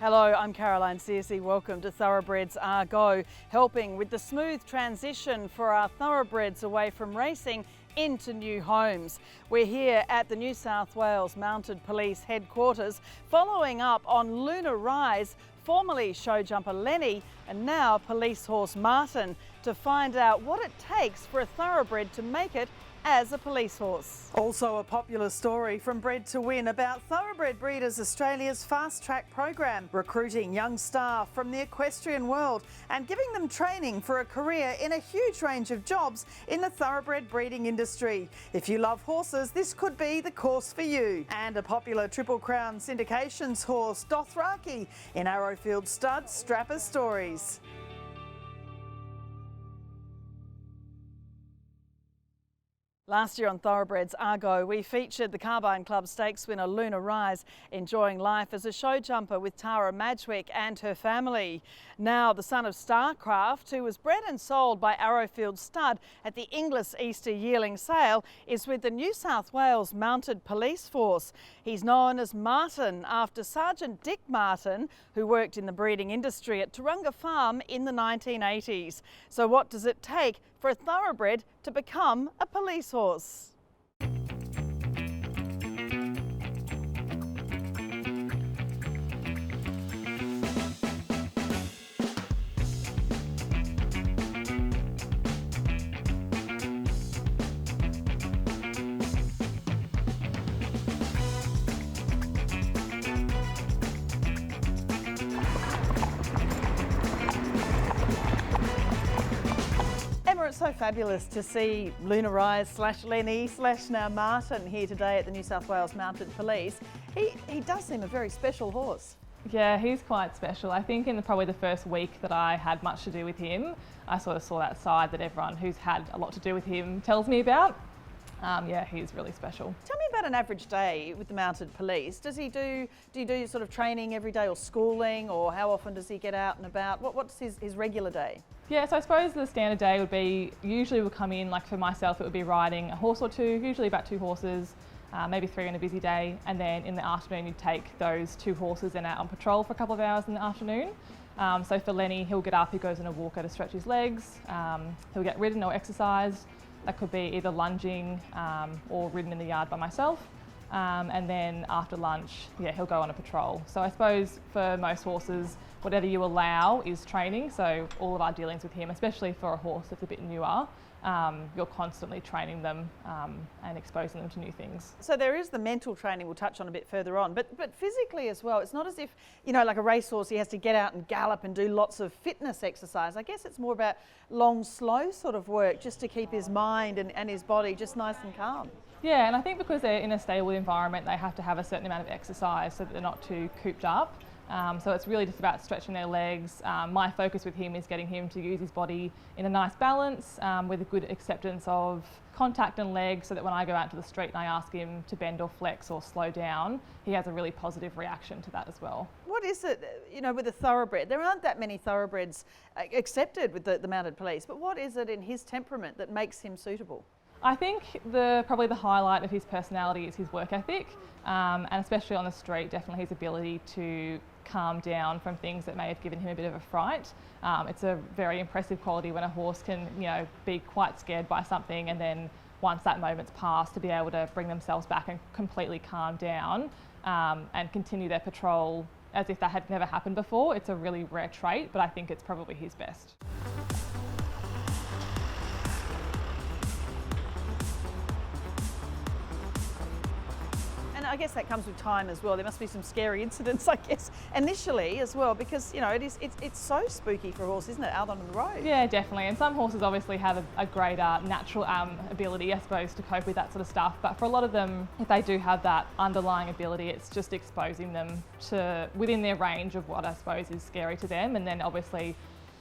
Hello, I'm Caroline Searcy. Welcome to Thoroughbreds Go, helping with the smooth transition for our thoroughbreds away from racing into new homes. We're here at the New South Wales Mounted Police headquarters, following up on Lunar Rise, formerly show jumper Lenny and now police horse Martin, to find out what it takes for a thoroughbred to make it as a police horse. Also a popular story from Bred to Win about Thoroughbred Breeders Australia's fast track program, recruiting young staff from the equestrian world and giving them training for a career in a huge range of jobs in the thoroughbred breeding industry. If you love horses, this could be the course for you. And a popular Triple Crown Syndications horse, Dothraki, in Arrowfield stud strapper stories. Last year on Thoroughbreds Go, we featured the Carbine Club Stakes winner Lunar Rise enjoying life as a show jumper with Tara Madgwick and her family. Now the son of Starcraft, who was bred and sold by Arrowfield stud at the Inglis Easter yearling sale, is with the New South Wales Mounted Police Force. He's known as Martin after Sergeant Dick Martin, who worked in the breeding industry at Turunga Farm in the 1980s. So what does it take for a thoroughbred to become a police horse? It's so fabulous to see Lunar Rise / Lenny / now Martin here today at the New South Wales Mounted Police. He does seem a very special horse. Yeah, he's quite special. I think in probably the first week that I had much to do with him, I sort of saw that side that everyone who's had a lot to do with him tells me about. Yeah, he's really special. Tell me about an average day with the Mounted Police. Do you do sort of training every day or schooling, or how often does he get out and about? What's his regular day? Yeah, so I suppose the standard day would be, usually we'll come in, like for myself, it would be riding a horse or two, usually about 2 horses, maybe 3 on a busy day, and then in the afternoon you'd take those 2 horses and out on patrol for a couple of hours in the afternoon. So for Lenny, he'll get up, he goes on a walker to stretch his legs, he'll get ridden or exercised. That could be either lunging or ridden in the yard by myself. And then after lunch, yeah, he'll go on a patrol. So I suppose for most horses, whatever you allow is training. So all of our dealings with him, especially for a horse that's a bit newer, you're constantly training them and exposing them to new things. So there is the mental training we'll touch on a bit further on, but physically as well. It's not as if, you know, like a racehorse, he has to get out and gallop and do lots of fitness exercise. I guess it's more about long, slow sort of work just to keep his mind and his body just nice and calm. Yeah, and I think because they're in a stable environment, they have to have a certain amount of exercise so that they're not too cooped up. So it's really just about stretching their legs. My focus with him is getting him to use his body in a nice balance with a good acceptance of contact and legs, so that when I go out to the street and I ask him to bend or flex or slow down, he has a really positive reaction to that as well. What is it, you know, with a thoroughbred? There aren't that many thoroughbreds accepted with the Mounted Police, but what is it in his temperament that makes him suitable? I think probably the highlight of his personality is his work ethic, and especially on the street, definitely his ability to calm down from things that may have given him a bit of a fright. It's a very impressive quality when a horse can, you know, be quite scared by something, and then once that moment's passed, to be able to bring themselves back and completely calm down and continue their patrol as if that had never happened before. It's a really rare trait, but I think it's probably his best. I guess that comes with time as well. There must be some scary incidents, I guess, initially as well, because, you know, it's so spooky for a horse, isn't it, out on the road? Yeah, definitely. And some horses obviously have a greater natural ability, I suppose, to cope with that sort of stuff. But for a lot of them, if they do have that underlying ability, it's just exposing them to within their range of what I suppose is scary to them. And then obviously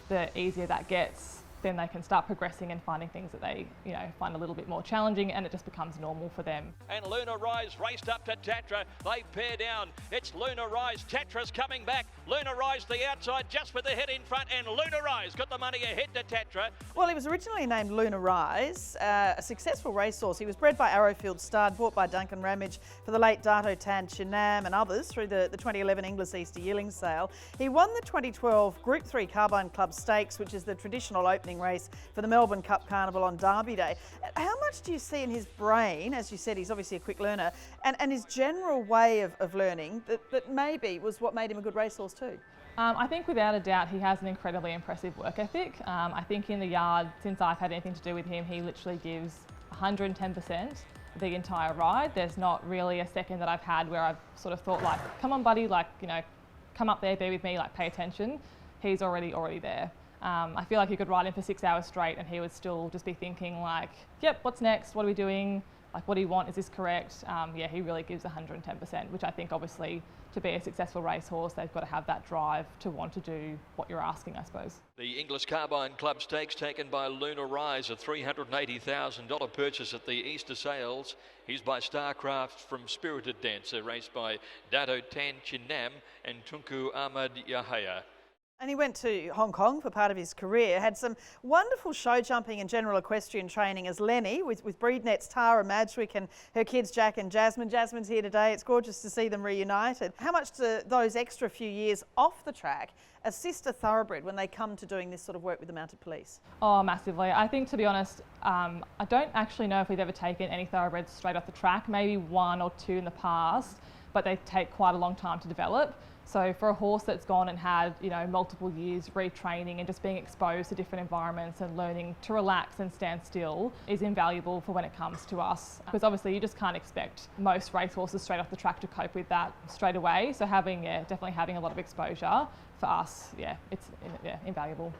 the easier that gets, then they can start progressing and finding things that they, find a little bit more challenging, and it just becomes normal for them. And Lunar Rise raced up to Tatra. They pair down. It's Lunar Rise. Tatra's coming back. Lunar Rise the outside, just with the head in front, and Lunar Rise got the money ahead to Tatra. Well, he was originally named Lunar Rise, a successful racehorse. He was bred by Arrowfield stud, bought by Duncan Ramage for the late Dothraki, Chinam and others through the 2011 Inglis Easter Yearling sale. He won the 2012 Group 3 Carbine Club Stakes, which is the traditional opening race for the Melbourne Cup Carnival on Derby Day. How much do you see in his brain, as you said, he's obviously a quick learner, and his general way of learning that maybe was what made him a good racehorse too? I think without a doubt he has an incredibly impressive work ethic. I think in the yard, since I've had anything to do with him, he literally gives 110% the entire ride. There's not really a second that I've had where I've sort of thought like, come on buddy, like, come up there, be with me, like pay attention. He's already there. I feel like you could ride him for 6 hours straight and he would still just be thinking like, yep, what's next? What are we doing? Like, what do you want? Is this correct? Yeah, he really gives 110%, which I think obviously to be a successful racehorse, they've got to have that drive to want to do what you're asking, I suppose. The Inglis Carbine Club Stakes taken by Lunar Rise, a $380,000 purchase at the Easter sales. He's by Starcraft from Spirited Dancer, raced by Dato Tan Chinam and Tunku Ahmad Yahya. And he went to Hong Kong for part of his career, had some wonderful show jumping and general equestrian training as Lenny with BreedNet's Tara Madgwick and her kids Jack and Jasmine. Jasmine's here today. It's gorgeous to see them reunited. How much do those extra few years off the track assist a thoroughbred when they come to doing this sort of work with the mounted police? Oh, massively. I think, to be honest, I don't actually know if we've ever taken any thoroughbreds straight off the track, maybe one or two in the past, but they take quite a long time to develop. So for a horse that's gone and had, multiple years retraining and just being exposed to different environments and learning to relax and stand still is invaluable for when it comes to us. Because obviously you just can't expect most racehorses straight off the track to cope with that straight away. So definitely having a lot of exposure for us, it's invaluable.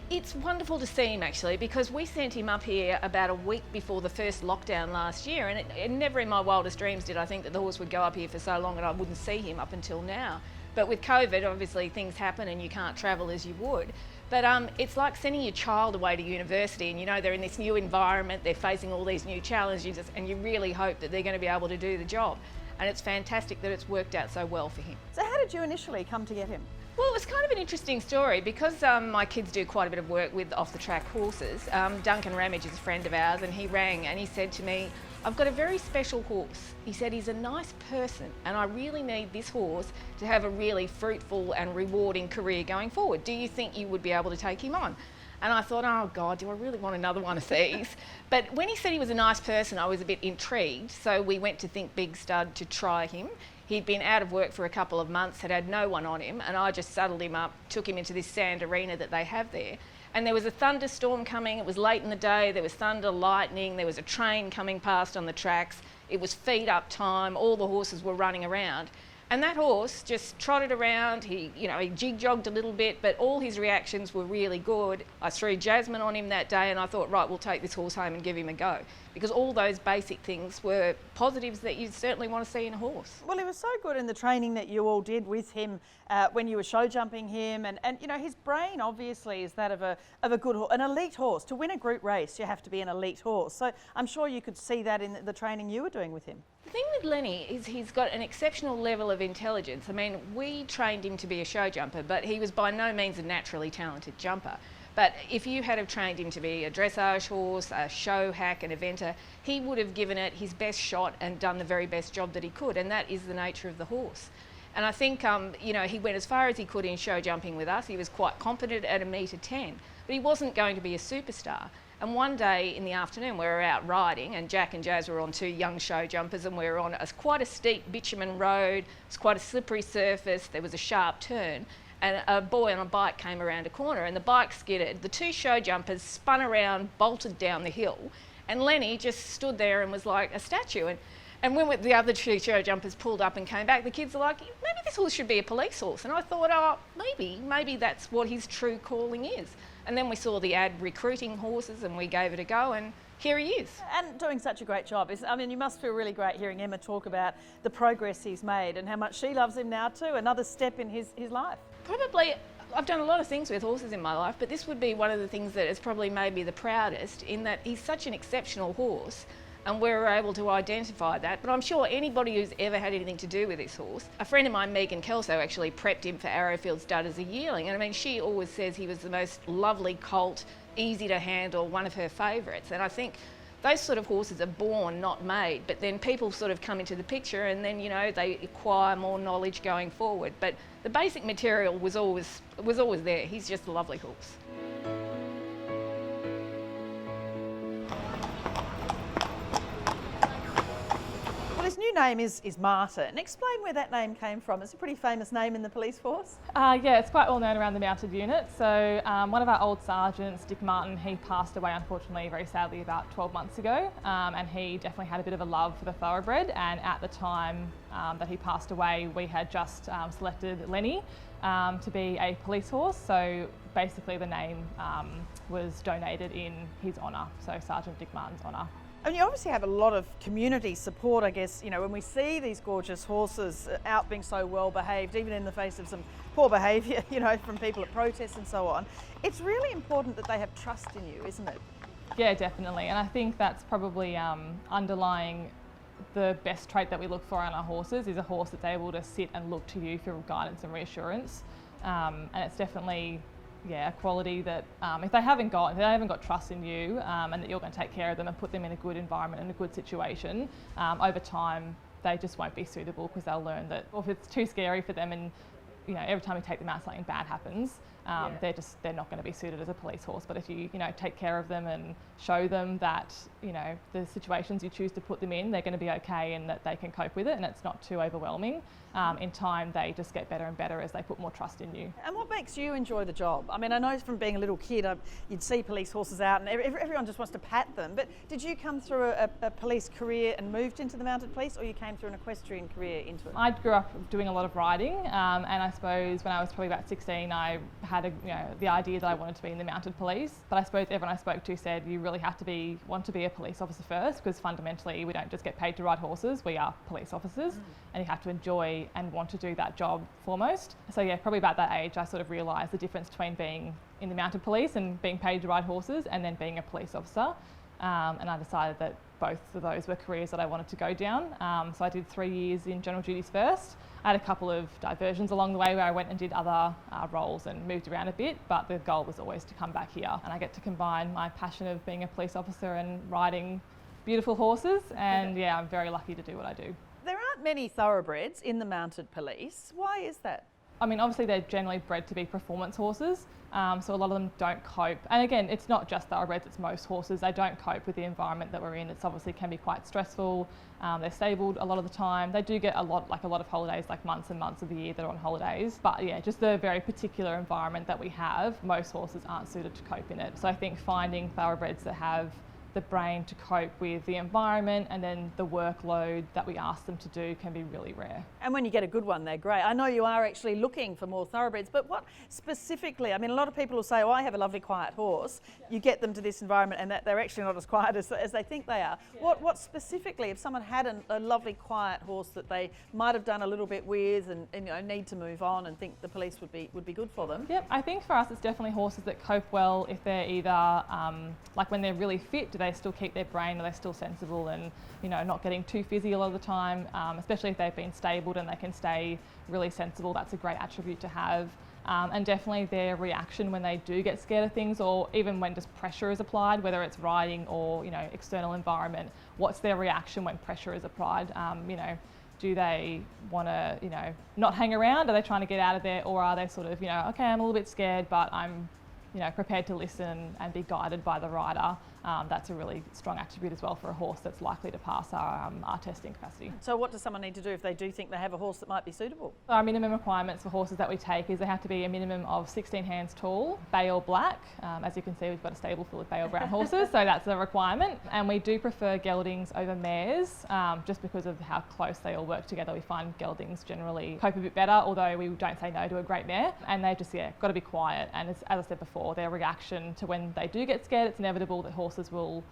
It's wonderful to see him actually, because we sent him up here about a week before the first lockdown last year, and it never in my wildest dreams did I think that the horse would go up here for so long and I wouldn't see him up until now. But with COVID, obviously things happen and you can't travel as you would. But it's like sending your child away to university and they're in this new environment, they're facing all these new challenges, and you really hope that they're going to be able to do the job. And it's fantastic that it's worked out so well for him. So how did you initially come to get him? Well, it was kind of an interesting story because my kids do quite a bit of work with off-the-track horses. Duncan Ramage is a friend of ours, and he rang and he said to me, I've got a very special horse. He said he's a nice person and I really need this horse to have a really fruitful and rewarding career going forward. Do you think you would be able to take him on? And I thought, oh God, do I really want another one of these? But when he said he was a nice person, I was a bit intrigued. So we went to Think Big Stud to try him. He'd been out of work for a couple of months, had no one on him, and I just saddled him up, took him into this sand arena that they have there. And there was a thunderstorm coming, it was late in the day, there was thunder, lightning, there was a train coming past on the tracks, it was feed up time, all the horses were running around. And that horse just trotted around, he jig-jogged a little bit, but all his reactions were really good. I threw Jasmine on him that day and I thought, right, we'll take this horse home and give him a go. Because all those basic things were positives that you certainly want to see in a horse. Well, he was so good in the training that you all did with him when you were show jumping him, and his brain obviously is that of a good horse, an elite horse. To win a group race, you have to be an elite horse. So I'm sure you could see that in the training you were doing with him. The thing with Lenny is he's got an exceptional level of intelligence. I mean, we trained him to be a show jumper, but he was by no means a naturally talented jumper. But if you had have trained him to be a dressage horse, a show hack, an eventer, he would have given it his best shot and done the very best job that he could, and that is the nature of the horse. And I think, he went as far as he could in show jumping with us. He was quite competent at 1.10 m, but he wasn't going to be a superstar. And one day in the afternoon we were out riding and Jack and Jazz were on two young show jumpers and we were on quite a steep bitumen road, it's quite a slippery surface, there was a sharp turn, and a boy on a bike came around a corner and the bike skidded. The two show jumpers spun around, bolted down the hill, and Lenny just stood there and was like a statue. And when the other two show jumpers pulled up and came back, the kids are like, maybe this horse should be a police horse. And I thought, oh, maybe that's what his true calling is. And then we saw the ad recruiting horses and we gave it a go, and here he is. And doing such a great job. I mean, you must feel really great hearing Emma talk about the progress he's made and how much she loves him now too, another step in his life. Probably, I've done a lot of things with horses in my life, but this would be one of the things that has probably made me the proudest, in that he's such an exceptional horse. And we were able to identify that. But I'm sure anybody who's ever had anything to do with this horse, a friend of mine, Megan Kelso, actually prepped him for Arrowfield stud as a yearling. And I mean, she always says he was the most lovely colt, easy to handle, one of her favourites. And I think those sort of horses are born, not made. But then people sort of come into the picture and then, you know, they acquire more knowledge going forward. But the basic material was always there. He's just a lovely horse. His new name is Martin. Explain where that name came from. It's a pretty famous name in the police force. Yeah, it's quite well known around the mounted unit. So one of our old sergeants, Dick Martin, he passed away unfortunately very sadly about 12 months ago, and he definitely had a bit of a love for the thoroughbred, and at the time that he passed away we had just selected Lenny to be a police horse, so basically the name was donated in his honour, so Sergeant Dick Martin's honour. And you obviously have a lot of community support, I guess, you know, when we see these gorgeous horses out being so well behaved, even in the face of some poor behaviour, you know, from people at protests and so on. It's really important that they have trust in you, isn't it? Yeah, definitely. And I think that's probably underlying the best trait that we look for in our horses, is a horse that's able to sit and look to you for guidance and reassurance. And it's definitely, yeah, a quality that if they haven't got trust in you and that you're going to take care of them and put them in a good environment and a good situation, over time they just won't be suitable, because they'll learn that, or if it's too scary for them and, you know, every time you take them out something bad happens, they're not going to be suited as a police horse. But if you take care of them and show them that, you know, the situations you choose to put them in, they're going to be okay and that they can cope with it and it's not too overwhelming, in time they just get better and better as they put more trust in you. And what makes you enjoy the job? I mean, I know from being a little kid you'd see police horses out and everyone just wants to pat them, but did you come through a police career and moved into the mounted police, or you came through an equestrian career into it? I grew up doing a lot of riding, and I suppose when I was probably about 16 I had the idea that I wanted to be in the mounted police, but I suppose everyone I spoke to said you really have to want to be a police officer first, because fundamentally we don't just get paid to ride horses, we are police officers, and you have to enjoy and want to do that job foremost. So yeah, probably about that age I sort of realised the difference between being in the mounted police and being paid to ride horses and then being a police officer, and I decided that both of those were careers that I wanted to go down. So I did 3 years in general duties first. I had a couple of diversions along the way where I went and did other roles and moved around a bit, but the goal was always to come back here, and I get to combine my passion of being a police officer and riding beautiful horses, and yeah, I'm very lucky to do what I do. There aren't many thoroughbreds in the mounted police. Why is that? I mean, obviously they're generally bred to be performance horses, so a lot of them don't cope. And again, it's not just thoroughbreds, it's most horses. They don't cope with the environment that we're in. It's obviously can be quite stressful. They're stabled a lot of the time. They do get a lot of holidays, like months and months of the year they're on holidays. But yeah, just the very particular environment that we have, most horses aren't suited to cope in it. So I think finding thoroughbreds that have the brain to cope with the environment and then the workload that we ask them to do can be really rare. And when you get a good one, they're great. I know you are actually looking for more thoroughbreds, but what specifically? I mean, a lot of people will say, oh, I have a lovely quiet horse. You get them to this environment and that they're actually not as quiet as they think they are. Yeah. What specifically, if someone had a lovely quiet horse that they might have done a little bit with and you know, need to move on and think the police would be good for them? Yep, I think for us it's definitely horses that cope well if they're either, like when they're really fit, do they still keep their brain, are they still sensible and, you know, not getting too fizzy a lot of the time, especially if they've been stabled and they can stay really sensible. That's a great attribute to have. And definitely their reaction when they do get scared of things, or even when just pressure is applied, whether it's riding or, you know, external environment, what's their reaction when pressure is applied? You know, do they want to, you know, not hang around? Are they trying to get out of there, or are they sort of, you know, okay, I'm a little bit scared, but I'm prepared to listen and be guided by the rider. That's a really strong attribute as well for a horse that's likely to pass our testing capacity. So what does someone need to do if they do think they have a horse that might be suitable? Our minimum requirements for horses that we take is they have to be a minimum of 16 hands tall, bay or black. As you can see, we've got a stable full of bay or brown horses, so that's a requirement. And we do prefer geldings over mares, just because of how close they all work together. We find geldings generally cope a bit better, although we don't say no to a great mare. And they just, got to be quiet. And as I said before, their reaction to when they do get scared, it's inevitable that horses will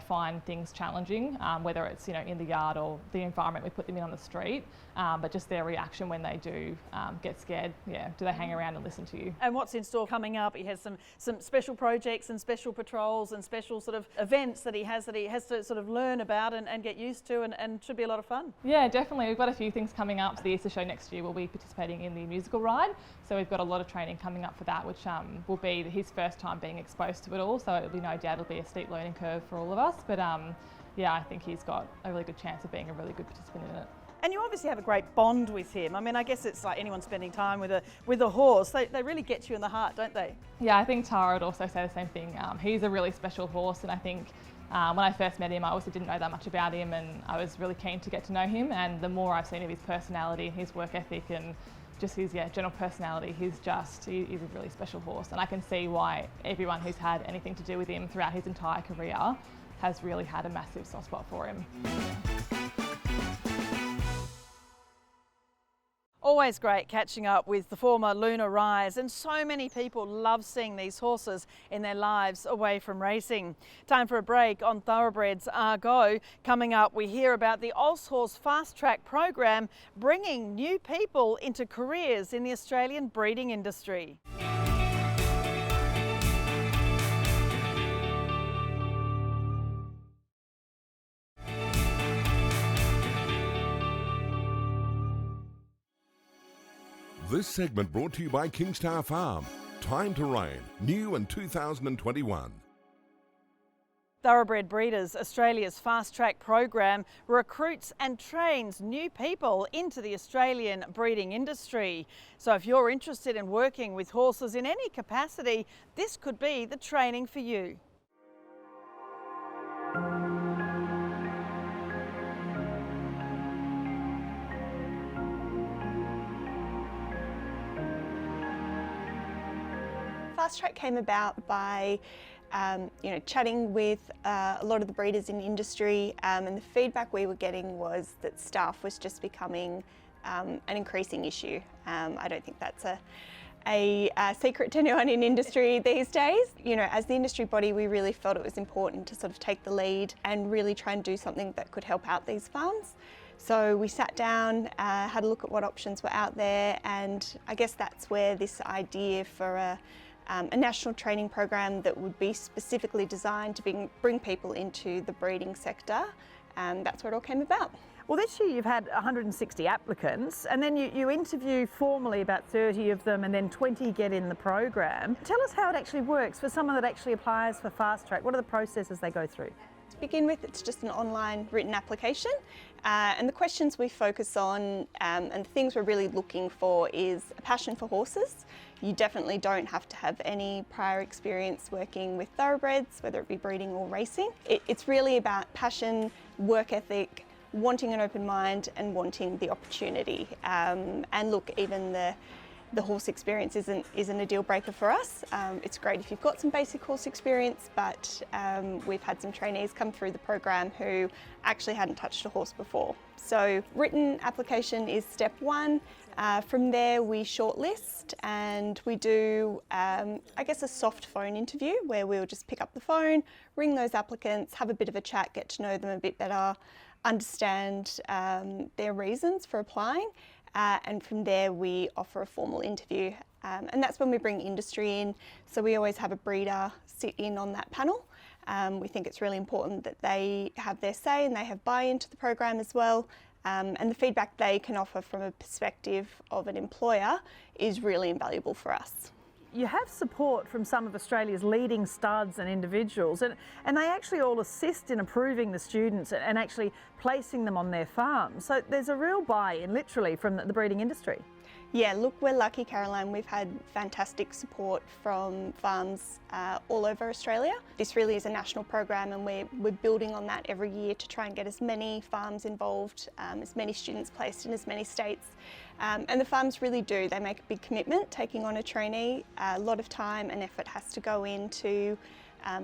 find things challenging, whether it's in the yard or the environment we put them in on the street, but just their reaction when they do get scared. Do they hang around and listen to you? And what's in store coming up? He has some special projects and special patrols and special sort of events that he has to sort of learn about and get used to, and should be a lot of fun. Yeah, definitely. We've got a few things coming up. The Easter show next year, we'll be participating in the musical ride, so we've got a lot of training coming up for that, which will be his first time being exposed to it all, so it'll be no doubt it'll be a steep learning curve for all of us, but I think he's got a really good chance of being a really good participant in it. And you obviously have a great bond with him. I mean, I guess it's like anyone spending time with a horse. They really get you in the heart, don't they? Yeah, I think Tara would also say the same thing. He's a really special horse, and I think when I first met him, I also didn't know that much about him, and I was really keen to get to know him. And the more I've seen of his personality and his work ethic and just his general personality, he's a really special horse. And I can see why everyone who's had anything to do with him throughout his entire career has really had a massive soft spot for him. Always great catching up with the former Lunar Rise, and so many people love seeing these horses in their lives away from racing. Time for a break on Thoroughbreds Go. Coming up, we hear about the Horse Fast Track program bringing new people into careers in the Australian breeding industry. This segment brought to you by Kingstar Farm. Time to Reign, new in 2021. Thoroughbred Breeders Australia's Fast Track program recruits and trains new people into the Australian breeding industry. So if you're interested in working with horses in any capacity, this could be the training for you. Fast Track came about by chatting with a lot of the breeders in the industry, and the feedback we were getting was that staff was just becoming an increasing issue. I don't think that's a secret to anyone in industry these days. As the industry body, we really felt it was important to sort of take the lead and really try and do something that could help out these farms. So we sat down, had a look at what options were out there, and I guess that's where this idea for a national training program that would be specifically designed to bring people into the breeding sector, that's where it all came about. Well, this year you've had 160 applicants, and then you interview formally about 30 of them, and then 20 get in the program. Tell us how it actually works for someone that actually applies for Fast Track. What are the processes they go through? To begin with, it's just an online written application, and the questions we focus on and the things we're really looking for is a passion for horses. You definitely don't have to have any prior experience working with thoroughbreds, whether it be breeding or racing. It's really about passion, work ethic, wanting an open mind and wanting the opportunity. And look, even the horse experience isn't a deal breaker for us. It's great if you've got some basic horse experience, but we've had some trainees come through the program who actually hadn't touched a horse before. So written application is step one. From there we shortlist and we do, a soft phone interview where we'll just pick up the phone, ring those applicants, have a bit of a chat, get to know them a bit better, understand their reasons for applying. And from there we offer a formal interview, and that's when we bring industry in. So we always have a breeder sit in on that panel. We think it's really important that they have their say and they have buy-in to the program as well. And the feedback they can offer from a perspective of an employer is really invaluable for us. You have support from some of Australia's leading studs and individuals, and they actually all assist in approving the students and actually placing them on their farms. So there's a real buy-in, literally, from the breeding industry. Yeah, look, we're lucky, Caroline. We've had fantastic support from farms all over Australia. This really is a national program, and we're building on that every year to try and get as many farms involved, as many students placed in as many states. And the farms really do. They make a big commitment taking on a trainee. A lot of time and effort has to go into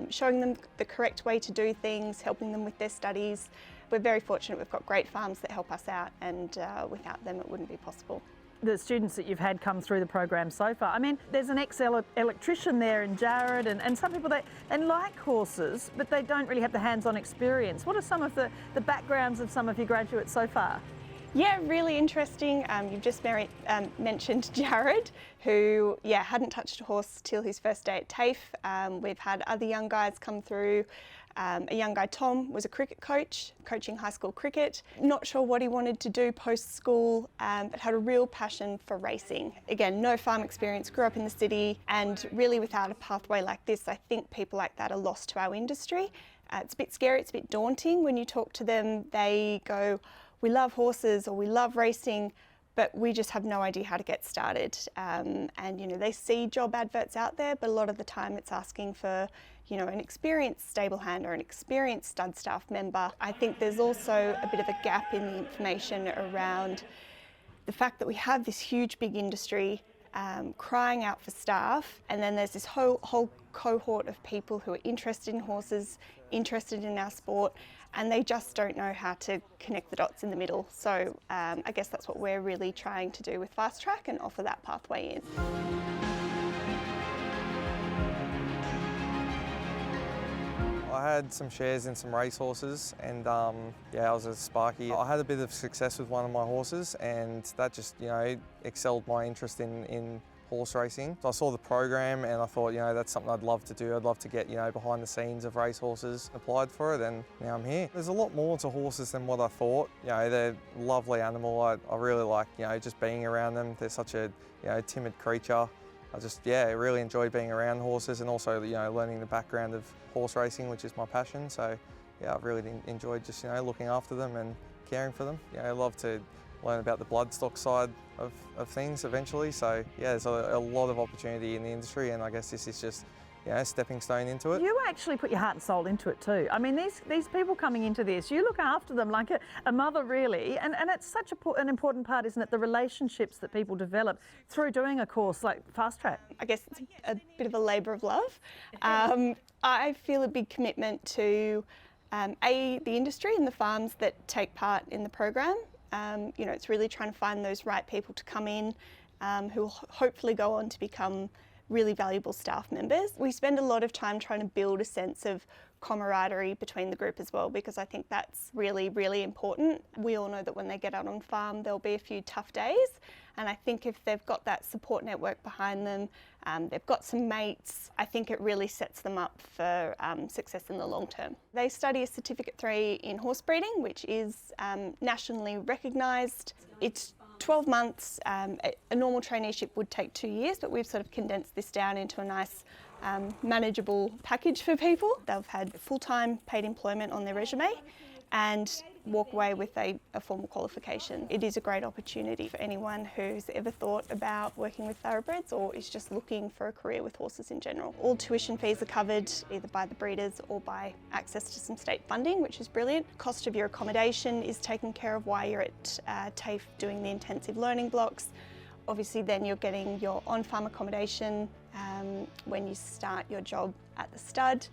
showing them the correct way to do things, helping them with their studies. We're very fortunate. We've got great farms that help us out, and without them it wouldn't be possible. The students that you've had come through the program so far, I mean, there's an ex-electrician there in Jared, and some people, they like horses, but they don't really have the hands-on experience. What are some of the backgrounds of some of your graduates so far? Yeah, really interesting. You've just mentioned Jared, who hadn't touched a horse till his first day at TAFE. We've had other young guys come through. A young guy, Tom, was a cricket coach, coaching high school cricket. Not sure what he wanted to do post-school, but had a real passion for racing. Again, no farm experience, grew up in the city, and really without a pathway like this, I think people like that are lost to our industry. It's a bit scary, it's a bit daunting. When you talk to them, they go, we love horses or we love racing, but we just have no idea how to get started. And they see job adverts out there, but a lot of the time it's asking for an experienced stable hand or an experienced stud staff member. I think there's also a bit of a gap in the information around the fact that we have this huge big industry crying out for staff, and then there's this whole cohort of people who are interested in horses, interested in our sport, and they just don't know how to connect the dots in the middle. So I guess that's what we're really trying to do with Fast Track and offer that pathway in. I had some shares in some racehorses, and I was a Sparky. I had a bit of success with one of my horses, and that just excelled my interest in horse racing. So I saw the program and I thought, that's something I'd love to do. I'd love to get, behind the scenes of racehorses. Applied for it, and now I'm here. There's a lot more to horses than what I thought. they're a lovely animal. I really like, just being around them. They're such a, timid creature. I just, really enjoyed being around horses, and also, learning the background of horse racing, which is my passion. So, I've really enjoyed just, looking after them and caring for them. I love to learn about the bloodstock side of things eventually. So, there's a lot of opportunity in the industry, and I guess this is just, a stepping stone into it. You actually put your heart and soul into it too. I mean, these people coming into this, you look after them like a mother really, and it's such an important part, isn't it, the relationships that people develop through doing a course like Fast Track. I guess it's a bit of a labour of love. I feel a big commitment to the industry and the farms that take part in the program. It's really trying to find those right people to come in who will hopefully go on to become really valuable staff members. We spend a lot of time trying to build a sense of camaraderie between the group as well, because I think that's really, really important. We all know that when they get out on farm, there'll be a few tough days, and I think if they've got that support network behind them, they've got some mates, I think it really sets them up for success in the long term. They study a Certificate 3 in horse breeding, which is nationally recognised. It's 12 months. A normal traineeship would take 2 years, but we've sort of condensed this down into a nice manageable package for people. They've had full-time paid employment on their resume and walk away with a formal qualification. It is a great opportunity for anyone who's ever thought about working with thoroughbreds or is just looking for a career with horses in general. All tuition fees are covered either by the breeders or by access to some state funding, which is brilliant. Cost of your accommodation is taken care of while you're at TAFE doing the intensive learning blocks. Obviously then you're getting your on-farm accommodation when you start your job at the stud.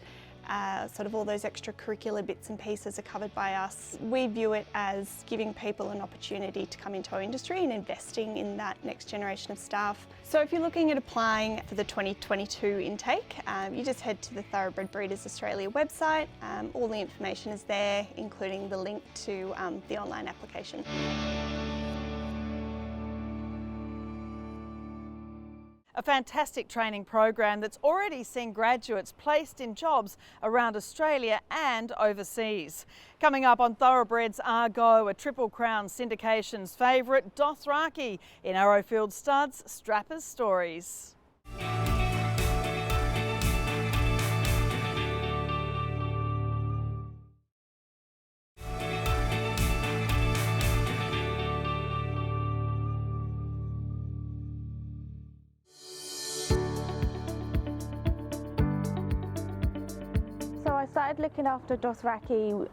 Sort of all those extracurricular bits and pieces are covered by us. We view it as giving people an opportunity to come into our industry and investing in that next generation of staff. So if you're looking at applying for the 2022 intake, you just head to the Thoroughbred Breeders Australia website. All the information is there, including the link to the online application. A fantastic training program that's already seen graduates placed in jobs around Australia and overseas. Coming up on Thoroughbreds Go, a Triple Crown Syndications favourite, Dothraki, in Arrowfield Studs, Strappers Stories. I started looking after Dothraki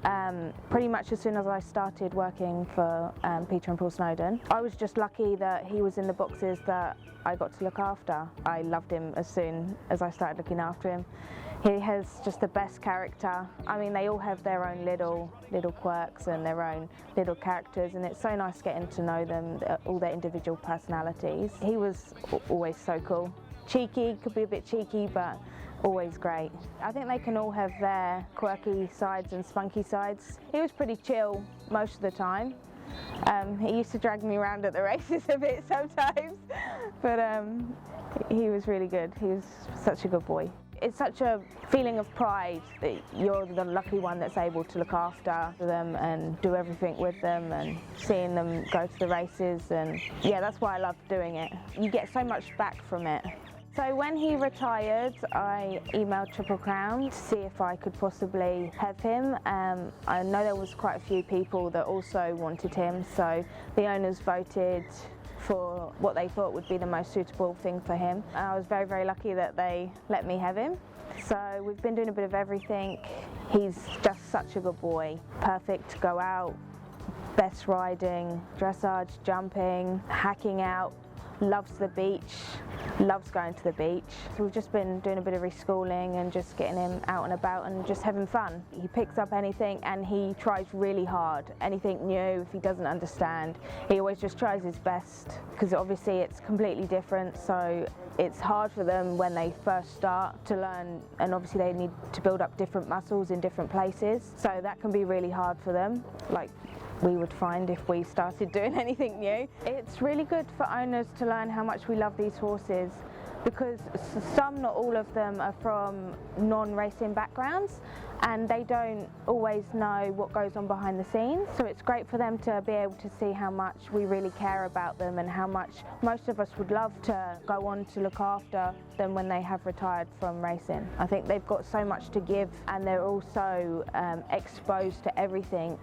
pretty much as soon as I started working for Peter and Paul Snowden. I was just lucky that he was in the boxes that I got to look after. I loved him as soon as I started looking after him. He has just the best character. I mean, they all have their own little quirks and their own little characters, and it's so nice getting to know them, all their individual personalities. He was always so cool. Cheeky, could be a bit cheeky, but always great. I think they can all have their quirky sides and spunky sides. He was pretty chill most of the time. He used to drag me around at the races a bit sometimes, but he was really good. He was such a good boy. It's such a feeling of pride that you're the lucky one that's able to look after them and do everything with them and seeing them go to the races, and yeah, that's why I love doing it. You get so much back from it. So when he retired, I emailed Triple Crown to see if I could possibly have him. I know there was quite a few people that also wanted him, so the owners voted for what they thought would be the most suitable thing for him. And I was very, very lucky that they let me have him. So we've been doing a bit of everything. He's just such a good boy. Perfect to go out, best riding, dressage, jumping, hacking out, loves the beach, loves going to the beach. So we've just been doing a bit of reschooling and just getting him out and about and just having fun. He picks up anything and he tries really hard. Anything new, if he doesn't understand, he always just tries his best, because obviously it's completely different, so it's hard for them when they first start to learn, and obviously they need to build up different muscles in different places, so that can be really hard for them, like we would find if we started doing anything new. It's really good for owners to learn how much we love these horses, because some, not all of them, are from non-racing backgrounds and they don't always know what goes on behind the scenes. So it's great for them to be able to see how much we really care about them and how much most of us would love to go on to look after them when they have retired from racing. I think they've got so much to give, and they're also exposed to everything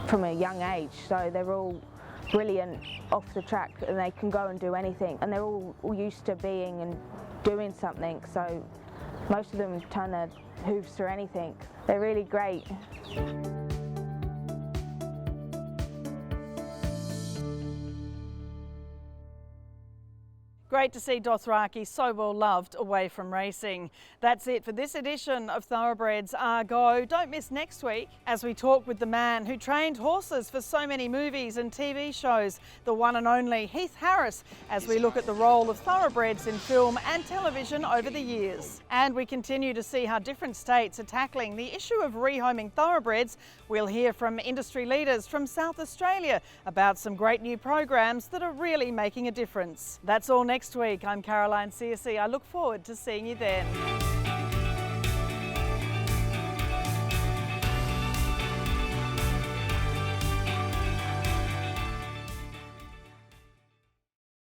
from a young age, so they're all brilliant off the track and they can go and do anything, and they're all used to being and doing something, so most of them turn their hooves through anything. They're really great. Great to see Dothraki so well loved away from racing. That's it for this edition of Thoroughbreds Go. Don't miss next week as we talk with the man who trained horses for so many movies and TV shows, the one and only Heath Harris, as we look at the role of thoroughbreds in film and television over the years. And we continue to see how different states are tackling the issue of rehoming thoroughbreds. We'll hear from industry leaders from South Australia about some great new programs that are really making a difference. That's all next week. I'm Caroline CSE. I look forward to seeing you then.